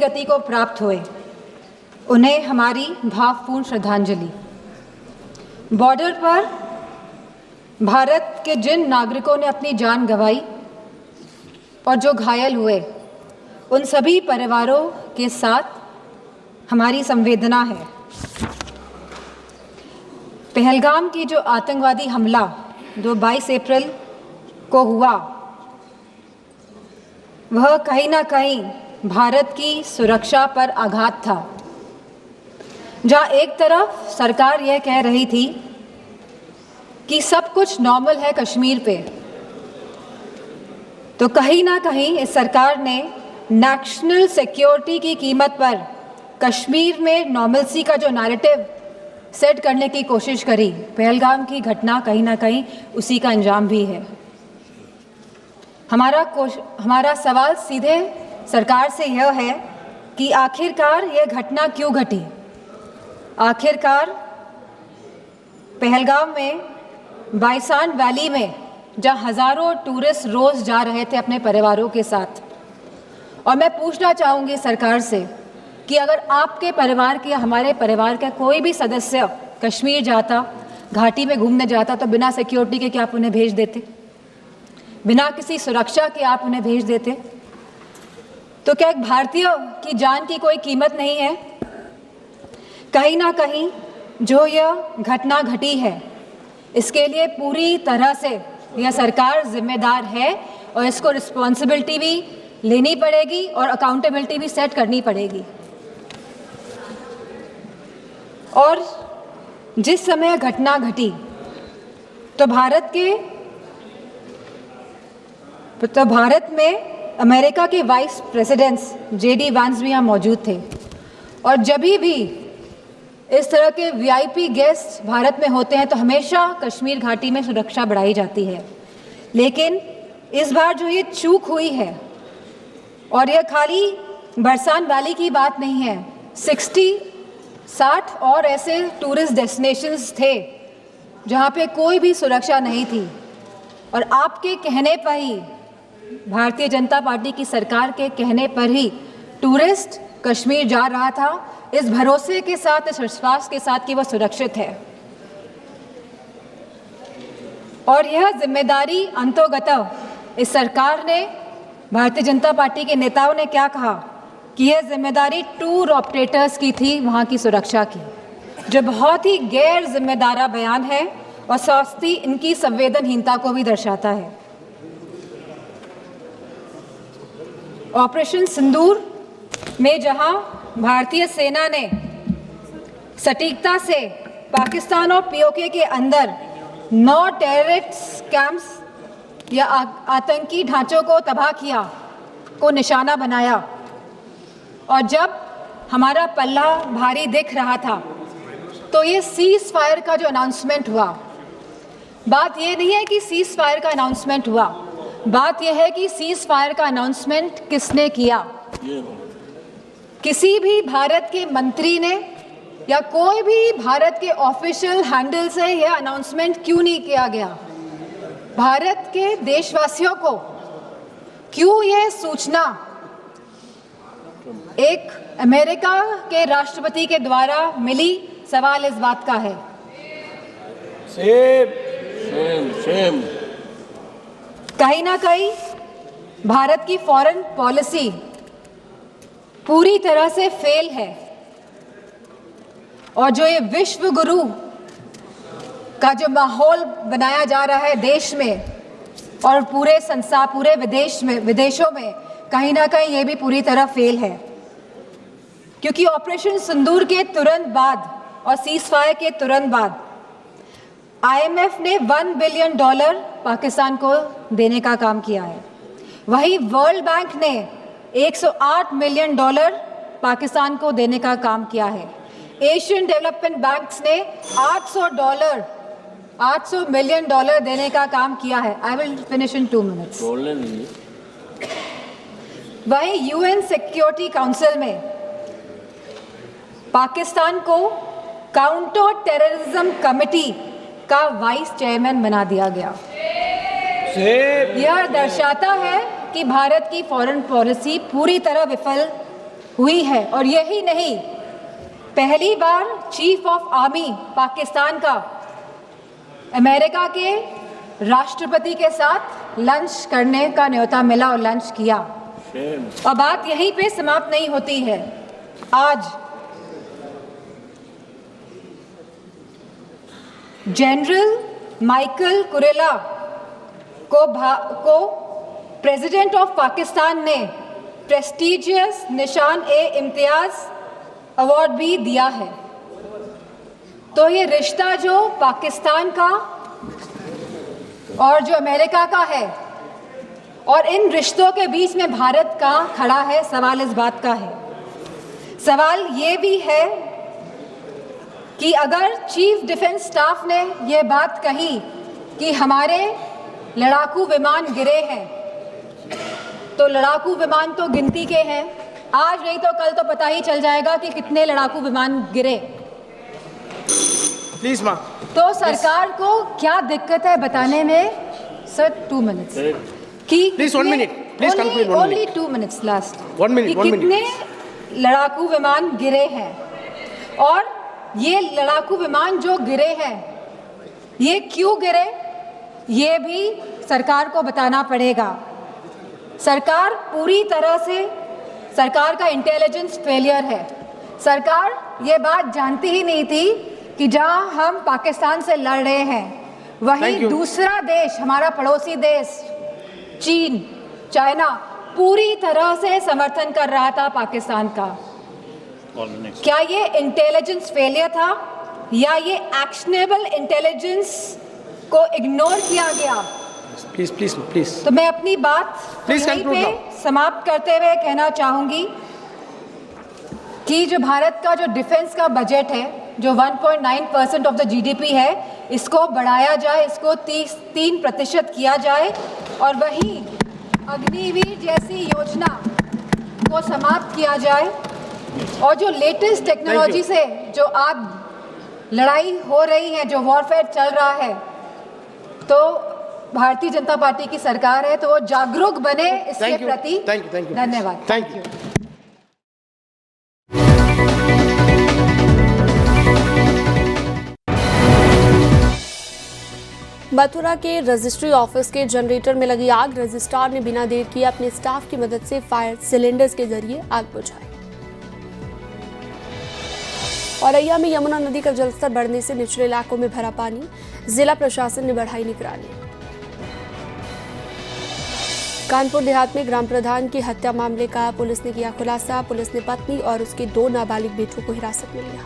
गति को प्राप्त हुए, उन्हें हमारी भावपूर्ण श्रद्धांजलि। बॉर्डर पर भारत के जिन नागरिकों ने अपनी जान गंवाई और जो घायल हुए, उन सभी परिवारों के साथ हमारी संवेदना है। पहलगाम की जो आतंकवादी हमला 22 अप्रैल को हुआ, वह कहीं ना कहीं भारत की सुरक्षा पर आघात था। जहां एक तरफ सरकार यह कह रही थी कि सब कुछ नॉर्मल है कश्मीर पे, तो कहीं ना कहीं इस सरकार ने नेशनल सिक्योरिटी की कीमत पर कश्मीर में नॉर्मलसी का जो नैरेटिव सेट करने की कोशिश करी। पहलगाम की घटना कहीं ना कहीं उसी का अंजाम भी है। हमारा सवाल सीधे सरकार से यह है कि आखिरकार यह घटना क्यों घटी। आखिरकार पहलगाम में बाइसान वैली में जहां हजारों टूरिस्ट रोज जा रहे थे अपने परिवारों के साथ, और मैं पूछना चाहूँगी सरकार से कि अगर आपके परिवार के या हमारे परिवार का कोई भी सदस्य कश्मीर जाता, घाटी में घूमने जाता, तो बिना सिक्योरिटी के क्या आप उन्हें भेज देते? बिना किसी सुरक्षा के आप उन्हें भेज देते? तो क्या एक भारतीय की जान की कोई कीमत नहीं है? कहीं ना कहीं जो यह घटना घटी है, इसके लिए पूरी तरह से यह सरकार जिम्मेदार है और इसको रिस्पॉन्सिबिलिटी भी लेनी पड़ेगी और अकाउंटेबिलिटी भी सेट करनी पड़ेगी। और जिस समय घटना घटी तो भारत में अमेरिका के वाइस प्रेसिडेंट्स JD वांस भी यहाँ मौजूद थे, और जब भी इस तरह के VIP गेस्ट भारत में होते हैं तो हमेशा कश्मीर घाटी में सुरक्षा बढ़ाई जाती है। लेकिन इस बार जो ये चूक हुई है, और यह खाली बरसान वैली की बात नहीं है, 60 और ऐसे टूरिस्ट डेस्टिनेशंस थे जहाँ पे कोई भी सुरक्षा नहीं थी, और आपके कहने पर ही, भारतीय जनता पार्टी की सरकार के कहने पर ही टूरिस्ट कश्मीर जा रहा था, इस भरोसे के साथ, इस विश्वास के साथ कि वह सुरक्षित है। और यह जिम्मेदारी अंतोगत इस सरकार ने, भारतीय जनता पार्टी के नेताओं ने क्या कहा कि यह जिम्मेदारी टूर ऑपरेटर्स की थी वहाँ की सुरक्षा की, जो बहुत ही गैर जिम्मेदारा बयान है और साथ ही इनकी संवेदनहीनता को भी दर्शाता है। ऑपरेशन सिंदूर में जहां भारतीय सेना ने सटीकता से पाकिस्तान और POK के अंदर 9 टेररिस्ट कैंप्स या आतंकी ढांचों को तबाह किया, को निशाना बनाया, और जब हमारा पल्ला भारी दिख रहा था तो ये सीज फायर का जो अनाउंसमेंट हुआ, बात ये नहीं है कि सीज फायर का अनाउंसमेंट हुआ, बात यह है कि सीज फायर का अनाउंसमेंट किसने किया। किसी भी भारत के मंत्री ने या कोई भी भारत के ऑफिशियल हैंडल से यह अनाउंसमेंट क्यों नहीं किया गया? भारत के देशवासियों को क्यों यह सूचना एक अमेरिका के राष्ट्रपति के द्वारा मिली? सवाल इस बात का है। सेम। कहीं ना कहीं भारत की फॉरेन पॉलिसी पूरी तरह से फेल है, और जो ये विश्व गुरु का जो माहौल बनाया जा रहा है देश में और पूरे संसार, पूरे विदेशों में, कहीं ना कहीं ये भी पूरी तरह फेल है। क्योंकि ऑपरेशन सिंदूर के तुरंत बाद और सीज फायर के तुरंत बाद IMF ने $1 बिलियन पाकिस्तान को देने का काम किया है। वहीं वर्ल्ड बैंक ने $108 मिलियन पाकिस्तान को देने का काम किया है। एशियन डेवलपमेंट बैंक्स ने $800 मिलियन देने का काम किया है। I will finish in 2 minutes. वहीं UN सिक्योरिटी काउंसिल में पाकिस्तान को काउंटर टेररिज्म कमेटी का वाइस चेयरमैन बना दिया गया। यह दर्शाता है कि भारत की फॉरेन पॉलिसी पूरी तरह विफल हुई है। और यही नहीं, पहली बार चीफ ऑफ आर्मी पाकिस्तान का अमेरिका के राष्ट्रपति के साथ लंच करने का न्योता मिला और लंच किया। और बात यहीं पे समाप्त नहीं होती है। आज जनरल माइकल कुरेला को प्रेसिडेंट ऑफ पाकिस्तान ने प्रेस्टिजियस निशान-ए-इम्तियाज अवार्ड भी दिया है। तो ये रिश्ता जो पाकिस्तान का और जो अमेरिका का है, और इन रिश्तों के बीच में भारत का खड़ा है, सवाल इस बात का है। सवाल ये भी है कि अगर चीफ डिफेंस स्टाफ ने ये बात कही कि हमारे लड़ाकू विमान गिरे हैं, तो लड़ाकू विमान तो गिनती के हैं, आज नहीं तो कल तो पता ही चल जाएगा कि कितने लड़ाकू विमान गिरे। प्लीज मां। तो सरकार को क्या दिक्कत है बताने में, सर 2 मिनट्स कि please 1 minute, please conclude 1 only minute, 2 minutes last 1 minute, 1 कितने मिनट। लड़ाकू विमान गिरे हैं, और ये लड़ाकू विमान जो गिरे हैं ये क्यों गिरे, ये भी सरकार को बताना पड़ेगा। सरकार पूरी तरह से, सरकार का इंटेलिजेंस फेलियर है। सरकार ये बात जानती ही नहीं थी कि जहां हम पाकिस्तान से लड़ रहे हैं वहीं दूसरा देश, हमारा पड़ोसी देश चीन, चाइना पूरी तरह से समर्थन कर रहा था पाकिस्तान का। क्या ये इंटेलिजेंस फेलियर था या ये एक्शनेबल इंटेलिजेंस को इग्नोर किया गया? Please please please. तो मैं अपनी बात यहीं पे समाप्त करते हुए कहना चाहूंगी कि जो भारत का जो डिफेंस का बजट है, जो 1.9% ऑफ द जीडीपी है, इसको बढ़ाया जाए, इसको 3% किया जाए, और वहीं अग्निवीर जैसी योजना को समाप्त किया जाए। और जो लेटेस्ट टेक्नोलॉजी से जो आप लड़ाई हो रही है, जो वॉरफेयर चल रहा है, तो भारतीय जनता पार्टी की सरकार है, तो वो जागरूक बने इसके प्रति। धन्यवाद। Thank you. मथुरा के रजिस्ट्री ऑफिस के जनरेटर में लगी आग, रजिस्ट्रार ने बिना देर किए अपने स्टाफ की मदद से फायर सिलेंडर्स के जरिए आग बुझाई। औरैया में यमुना नदी का जलस्तर बढ़ने से निचले इलाकों में भरा पानी, जिला प्रशासन ने बढ़ाई निगरानी। कानपुर देहात में ग्राम प्रधान की हत्या मामले का पुलिस ने किया खुलासा। पुलिस ने पत्नी और उसके 2 नाबालिग बेटों को हिरासत में लिया।